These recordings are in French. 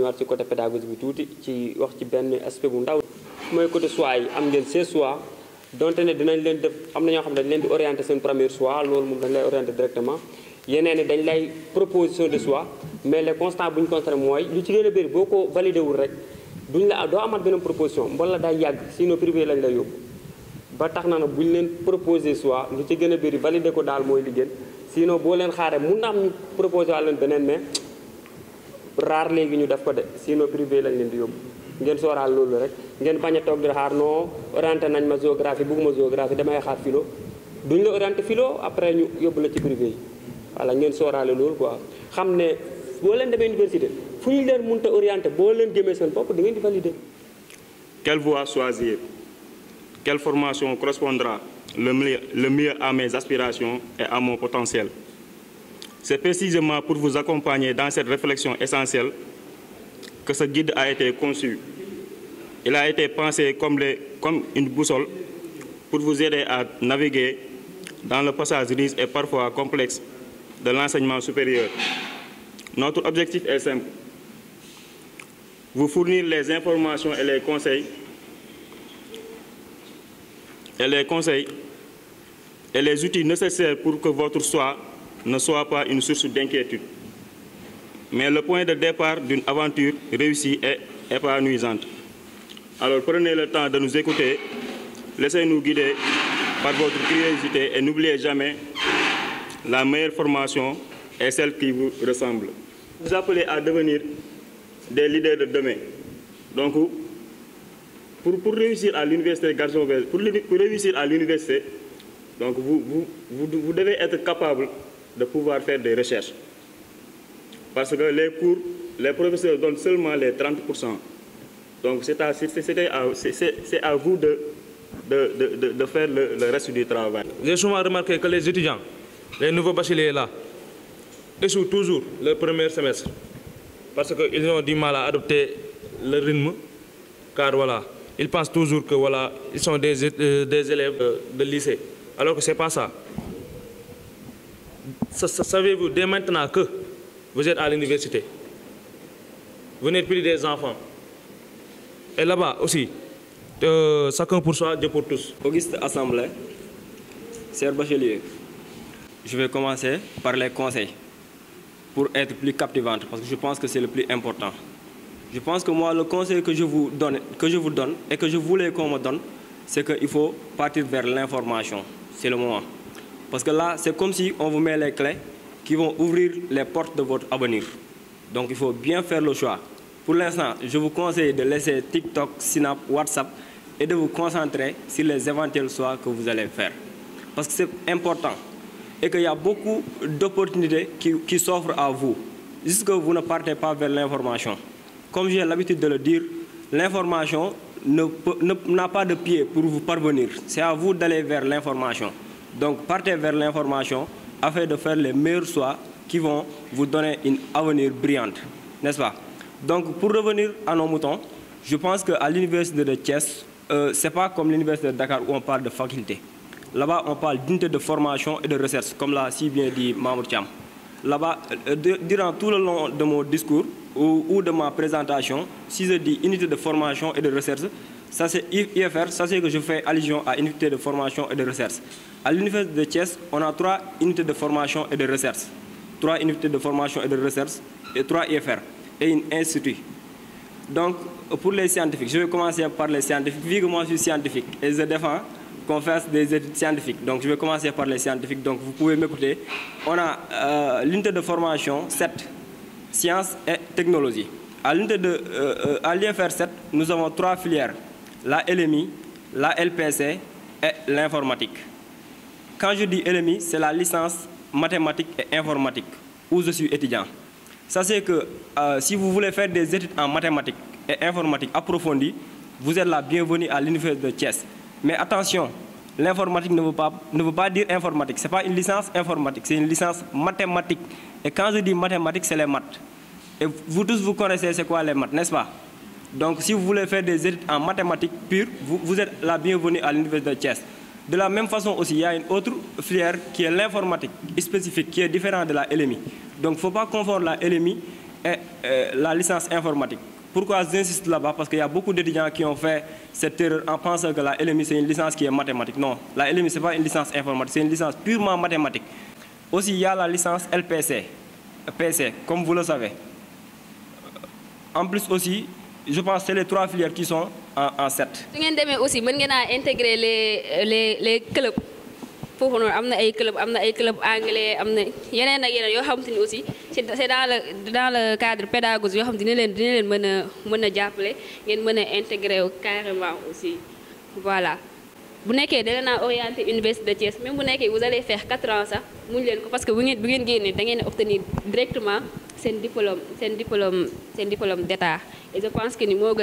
ñëwaat ci côté pédagogie bi tuuti ci wax ci benn aspect bu ndaw. mooy côté choix yi am ngeen 16 choix donte ne dinañ leen def am na ñoo xam ne dañ leen di orienté seen premier choix loolu moom dañ lay orienté directement yeneen ni dañ lay proposition de choix mais les constants bu ñu constaté mooy lu ci gën a bëri boo ko validé wul rek duñ la doo amaat beneen proposition mbala day yàgg sinon privé lañ lay yóbbu ba tax na nag bu ñu leen proposé choix lu ci gën a bëri validé ko daal mooy li gën sinon boo leen xaaree mun na am ñu proposé waa leen beneen mais rare léegi ñu def ko de sinon privé lañ leen di yóbbu ngeen sooraal loolu rek ngeen bañ a toog di xaar non orienté nañ ma géographie bugguma géographie damay xaar philo duñ la orienté philo après ñu yóbbu la ci privé yi voilà ngeen sooraale loolu quoi xam ne boo leen demee université fu ñu leen mënta orienté boo leen gëmee seen bopp da ngeen di valider. Quelle voie choisir? Quelle formation correspondra le mieux à mes aspirations et à mon potentiel? C'est précisément pour vous accompagner dans cette réflexion essentielle que ce guide a été conçu. Il a été pensé comme une boussole pour vous aider à naviguer dans le passage riche et parfois complexe de l'enseignement supérieur. Notre objectif est simple: vous fournir les informations et les conseils et les outils nécessaires pour que votre choix ne soit pas une source d'inquiétude, mais le point de départ d'une aventure réussie et épanouissante. Alors prenez le temps de nous écouter, laissez-nous guider par votre curiosité et n'oubliez jamais, la meilleure formation est celle qui vous ressemble. Vous appelez à devenir des leaders de demain. Donc, pour réussir à l'université Gaston-Berger, pour réussir à l'université, donc vous devez être capable de pouvoir faire des recherches. Parce que les cours, les professeurs donnent seulement les 30%. Donc c'est à vous de faire le reste du travail. J'ai souvent remarqué que les étudiants, les nouveaux bacheliers là, échouent toujours le premier semestre. Parce qu'ils ont du mal à adopter le rythme, car voilà, ils pensent toujours que voilà, ils sont des élèves de lycée. Alors que ce n'est pas ça. Savez-vous dès maintenant que vous êtes à l'université, vous n'êtes plus des enfants. Et là-bas aussi, chacun pour soi, Dieu pour tous. Auguste Assemblée, chers bacheliers, je vais commencer par les conseils pour être plus captivante, parce que je pense que c'est le plus important. Je pense que moi, le conseil que je vous donne et que je voulais qu'on me donne, c'est qu'il faut partir vers l'information. C'est le moment. Parce que là, c'est comme si on vous met les clés qui vont ouvrir les portes de votre avenir. Donc il faut bien faire le choix. Pour l'instant, je vous conseille de laisser TikTok, Snap, WhatsApp et de vous concentrer sur les éventuels choix que vous allez faire. Parce que c'est important et qu'il y a beaucoup d'opportunités qui s'offrent à vous, jusque vous ne partez pas vers l'information. Comme j'ai l'habitude de le dire, l'information n'a pas de pied pour vous parvenir. C'est à vous d'aller vers l'information. Donc partez vers l'information afin de faire les meilleurs choix qui vont vous donner une avenir brillante, n'est-ce pas? Donc pour revenir à nos moutons, je pense qu'à l'université de Thiès, ce n'est pas comme l'université de Dakar où on parle de faculté. Là-bas, on parle d'unité de formation et de recherche, comme l'a si bien dit Mamour Thiam. Là-bas, durant tout le long de mon discours ou de ma présentation, si je dis unité de formation et de recherche, ça c'est IFR, ça c'est que je fais allusion à unité de formation et de recherche. À l'université de Thiès, on a 3 unités de formation et de recherche. 3 unités de formation et de recherche et 3 IFR et un institut. Donc, pour les scientifiques, je vais commencer par les scientifiques, vu que moi je suis scientifique et je défends qu'on fasse des études scientifiques. Donc, je vais commencer par les scientifiques, donc vous pouvez m'écouter. On a l'unité de formation 7, sciences et technologie. À l'IFR 7, nous avons 3 filières, la LMI, la LPC et l'informatique. Quand je dis LMI, c'est la licence mathématiques et informatique, où je suis étudiant. Sachez que si vous voulez faire des études en mathématiques et informatique approfondies, vous êtes la bienvenue à l'université de Thiès. Mais attention, l'informatique ne veut pas dire informatique. Ce n'est pas une licence informatique, c'est une licence mathématique. Et quand je dis mathématiques, c'est les maths. Et vous tous, vous connaissez c'est quoi les maths, n'est-ce pas? Donc si vous voulez faire des études en mathématiques pures, vous êtes la bienvenue à l'université de Thiès. De la même façon aussi, il y a une autre filière qui est l'informatique spécifique, qui est différente de la LMI. Donc il ne faut pas confondre la LMI la licence informatique. Pourquoi j'insiste là-bas? Parce qu'il y a beaucoup d'étudiants qui ont fait cette erreur en pensant que la LMI c'est une licence qui est mathématique. Non, la LMI ce n'est pas une licence informatique, c'est une licence purement mathématique. Aussi, il y a la licence LPC, PC, comme vous le savez. En plus aussi, je pense que c'est les 3 filières qui sont en 7. Si vous avez aussi intégrer les clubs. Pour nous, il y a des clubs anglais, il y a des clubs aussi. C'est dans le cadre pédagogique, il y a des intégrer carrément aussi. Voilà. Vous êtes orienté à l'université de Thiès, même vous allez faire 4 ans, ça, parce que vous allez obtenir directement c'est un diplôme d'État. Et je pense que nous avons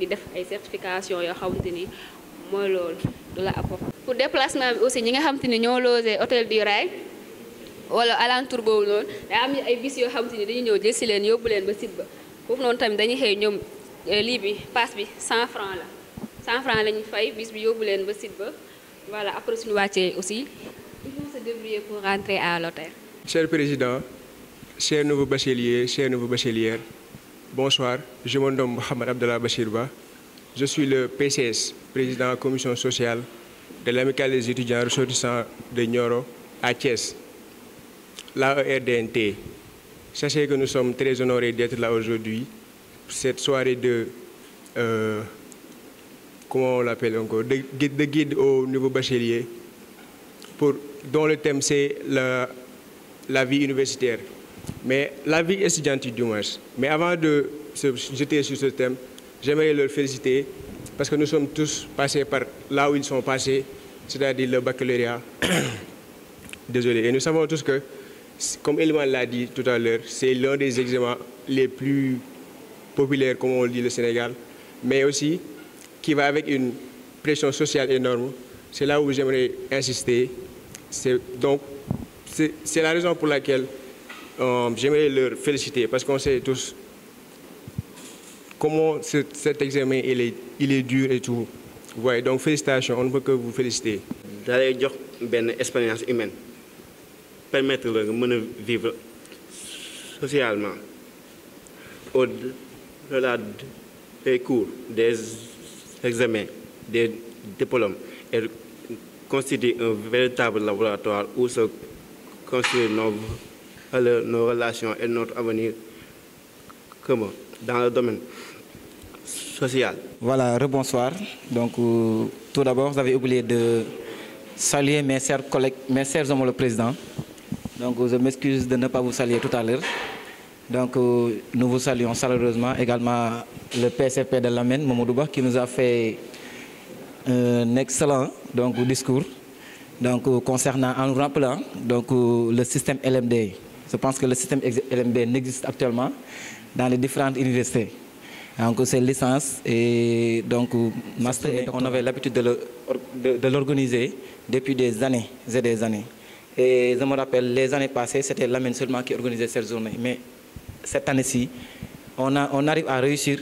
des certifications pour déplacement aussi, nous avons logé hôtel du Rail wala alentour boobu noonu da am ay bis yoo xamante ni dañuy ñëw jël si leen yóbbu leen ba site ba foofu noonu tamit dañuy xëy ñoom lii bi passe bi 100 francs la 100 francs la ñuy fay bis bi yóbbu leen ba site ba voilà après suñu wàccee aussi ils vont se débrouiller pour rentrer à l'hôtel. Cher Président, chers nouveaux bacheliers, chères nouveaux bachelières, bonsoir. Je me nomme Mohamed Abdallah Bachirba. Je suis le PCS, président de la commission sociale de l'amicale des étudiants ressortissants de Nioro à Thiès, l'AERDNT. Sachez que nous sommes très honorés d'être là aujourd'hui pour cette soirée de, comment on l'appelle encore, de guide au nouveau bachelier, dont le thème c'est la vie universitaire, mais la vie étudiantine du moins. Mais avant de se jeter sur ce thème, j'aimerais leur féliciter parce que nous sommes tous passés par là où ils sont passés, c'est-à-dire le baccalauréat. Désolé. Et nous savons tous que, comme Elman l'a dit tout à l'heure, c'est l'un des examens les plus populaires, comme on le dit, le Sénégal, mais aussi qui va avec une pression sociale énorme. C'est là où j'aimerais insister. Donc, c'est la raison pour laquelle j'aimerais leur féliciter, parce qu'on sait tous comment cet examen il est dur et tout. Ouais, donc félicitations, on ne peut que vous féliciter. D'aller jox une expérience humaine, permettre de vivre socialement au-delà des cours, des examens, des diplômes, et constitue un véritable laboratoire où se construisent nos relations et notre avenir commun dans le domaine social. Voilà, rebonsoir. Donc, tout d'abord, vous avez oublié de saluer mes chers collègues, mes chers hommes, le président. Donc, je m'excuse de ne pas vous saluer tout à l'heure. Donc, nous vous saluons chaleureusement. Également, le PCP de l'Amen, Momodouba, qui nous a fait un excellent discours concernant, en nous rappelant le système LMD. Je pense que le système LMD n'existe actuellement dans les différentes universités. Donc, c'est licence et master. On avait l'habitude de l'organiser depuis des années et des années. Et je me rappelle, les années passées, c'était l'Amen seulement qui organisait cette journée. Mais cette année-ci, on arrive à réussir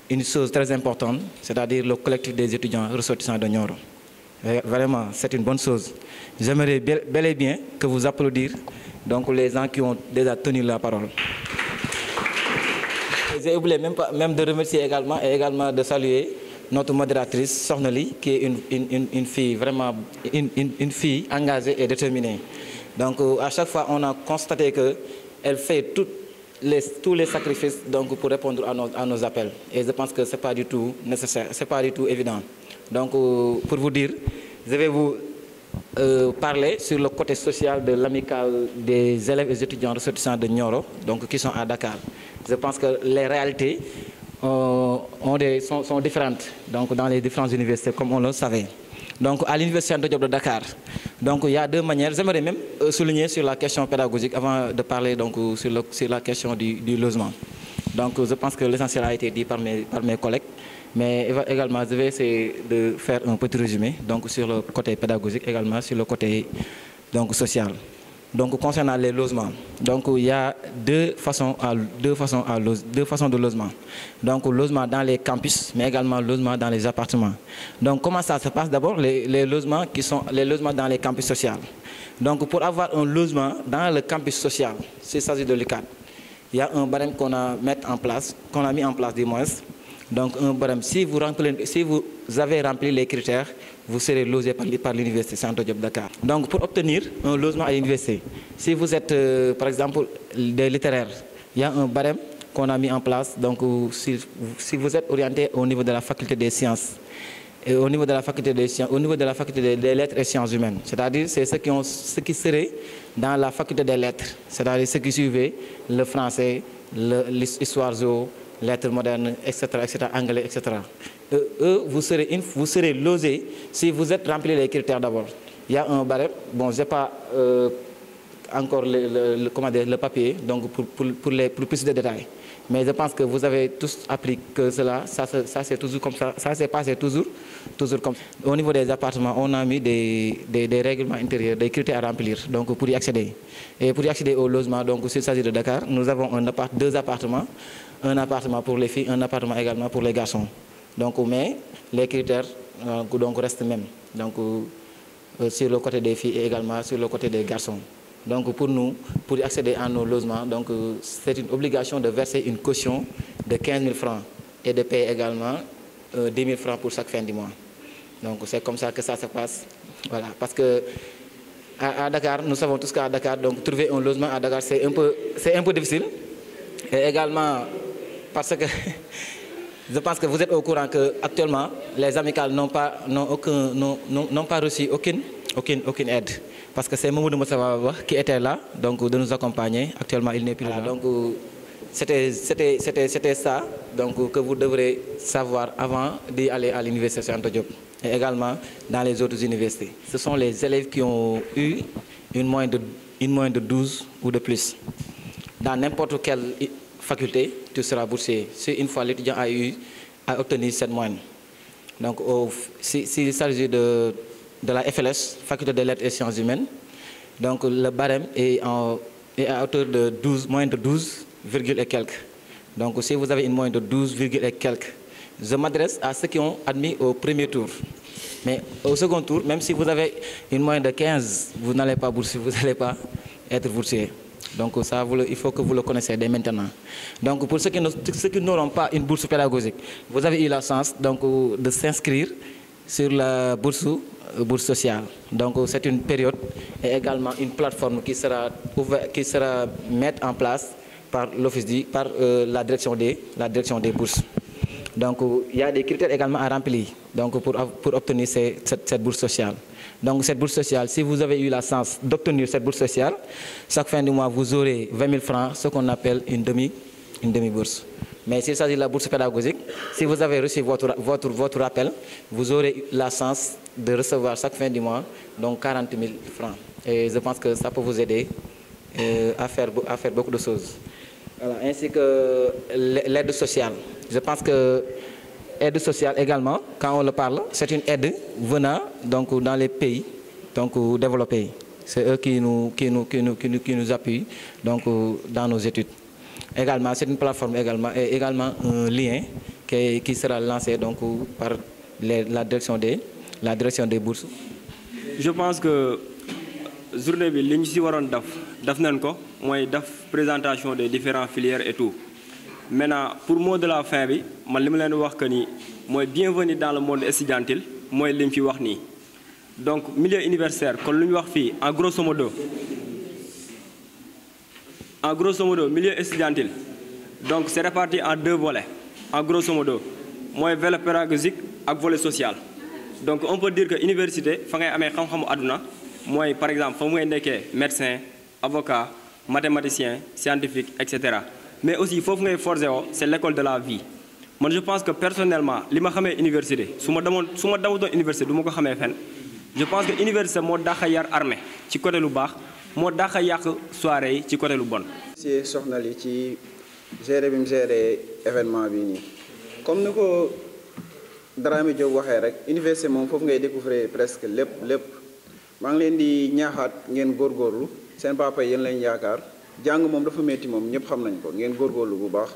une chose très importante, c'est-à-dire le collectif des étudiants ressortissants de Nioro. Vraiment, c'est une bonne chose. J'aimerais bel et bien que vous applaudissiez les gens qui ont déjà tenu la parole. J'ai oublié même de remercier également de saluer notre modératrice, Sorneli, qui est une fille vraiment une fille engagée et déterminée. Donc à chaque fois, on a constaté qu'elle fait tous les sacrifices pour répondre à nos appels. Et je pense que ce n'est pas du tout nécessaire, ce n'est pas du tout évident. Donc pour vous dire, je vais vous parler sur le côté social de l'amicale des élèves et étudiants ressortissants de Nioro, qui sont à Dakar. Je pense que les réalités sont différentes dans les différentes universités, comme on le savait. Donc, à l'université de Dakar, il y a deux manières. J'aimerais même souligner sur la question pédagogique avant de parler sur la question du logement. Donc, je pense que l'essentiel a été dit par mes collègues. Mais également, je vais essayer de faire un petit résumé sur le côté pédagogique, également sur le côté social. Donc, concernant les logements, il y a deux façons de logement. Donc, logement dans les campus, mais également logement dans les appartements. Donc, comment ça se passe? D'abord, les logements dans les campus sociaux. Donc, pour avoir un logement dans le campus social, s'il s'agit de l'UCAD, il y a un barème qu'on a mis en place du moins. Donc un barème, si vous avez rempli les critères, vous serez logé par l'université Cheikh Anta Diop Dakar. Donc pour obtenir un logement à l'université, si vous êtes par exemple des littéraires, il y a un barème qu'on a mis en place. Donc si vous êtes orienté au niveau de la faculté des sciences, et au niveau de la faculté des sciences, au niveau de la faculté des lettres et sciences humaines, c'est-à-dire c'est ceux qui seraient dans la faculté des lettres, c'est-à-dire ceux qui suivaient le français, l'histoire géo, lettres modernes, etc., anglais, etc. Eux, vous serez logés si vous êtes rempli les critères d'abord. Il y a un barème, bon, je n'ai pas encore le papier, donc pour plus de détails. Mais je pense que vous avez tous appris que cela, ça c'est toujours comme ça, ça s'est passé toujours comme ça. Au niveau des appartements, on a mis des règlements intérieurs, des critères à remplir, donc pour y accéder. Et pour y accéder au logement, donc s'il s'agit de Dakar, nous avons deux appartements, un appartement pour les filles, un appartement également pour les garçons. Donc, mais les critères donc restent mêmes, donc sur le côté des filles et également sur le côté des garçons. Donc pour nous, pour y accéder à nos logements, c'est une obligation de verser une caution de 15 000 francs et de payer également 10 000 francs pour chaque fin du mois. Donc c'est comme ça que ça se passe. Voilà, parce que à Dakar, nous savons tous qu'à Dakar, donc trouver un logement à Dakar c'est un peu difficile. Et également parce que je pense que vous êtes au courant que actuellement les amicales n'ont pas reçu aucune aide. Parce que c'est Mamoudou Moussawa qui était là, donc de nous accompagner. Actuellement, il n'est plus là. Donc, c'était ça donc, que vous devrez savoir avant d'y aller à l'université Cheikh Anta Diop. Et également dans les autres universités. Ce sont les élèves qui ont eu une moyenne de 12 ou de plus. Dans n'importe quelle faculté, tu seras boursier. Si une fois l'étudiant a obtenu cette moyenne. Donc, s'il s'agit de la FLS, Faculté des Lettres et Sciences Humaines. Donc le barème est à hauteur de moyenne de 12, et quelques. Donc si vous avez une moyenne de 12, et quelques, je m'adresse à ceux qui ont admis au premier tour. Mais au second tour, même si vous avez une moyenne de 15, vous n'allez pas boursier, vous n'allez pas être boursier. Donc ça, il faut que vous le connaissiez dès maintenant. Donc pour ceux qui n'auront pas une bourse pédagogique, vous avez eu la chance donc, de s'inscrire sur la bourse sociale. Donc c'est une période et également une plateforme qui sera mise en place par la direction des bourses. Donc il y a des critères également à remplir donc, pour obtenir cette bourse sociale. Donc cette bourse sociale, si vous avez eu la chance d'obtenir cette bourse sociale, chaque fin du mois vous aurez 20 000 francs, ce qu'on appelle une demi-bourse. Mais s'il s'agit de la bourse pédagogique, si vous avez reçu votre appel, vous aurez la chance de recevoir chaque fin du mois donc 40 000 francs. Et je pense que ça peut vous aider à faire beaucoup de choses. Voilà, ainsi que l'aide sociale. Je pense que l'aide sociale également, quand on le parle, c'est une aide venant donc, dans les pays donc, développés. C'est eux qui nous appuient donc, dans nos études. Également, c'est une plateforme également, et également un lien qui sera lancé donc, par la direction des bourses. Je pense que journée bi liñ ci waroon def nañ ko mooy présentation des différentes filières et tout. Maintenant pour mot de la fin bi man li ma leen wax que ni mooy bienvenue dans le monde estudiantil mooy li ñu fi wax nii. Donc milieu universitaire kon lu ñu wax fii en grosso modo milieu estudiantil donc c'est réparti en deux volets en grosso modo mooy volet pédagogique ak volet social. Donc on peut dire que université fa ngay amee xam-xamu àdduna mooy par exemple fa ngay nekkee médecin avocat mathématicien scientifique etc. Mais aussi foofu ngay forger woo c'est l'école de la vie. Man je pense que personnellement li ma xamee université su ma dawutoon université du ma ko xamee fenn. Je pense que université moo dàq yar armée ci côté lu baax moo dàq yàq soirée yi ci côté lu bon. ci soxna li ci gérer bi mu gérer événement bi nii comme ni ko Dramé Diop waxee rek université moom foofu ngay découvrir presque lépp maa ngi leen di ñaaxaat ngeen góorgóorlu seen papa yéen lañ yaakaar jàng moom dafa métti moom ñëpp xam nañ ko ngeen góorgóorlu bu baax.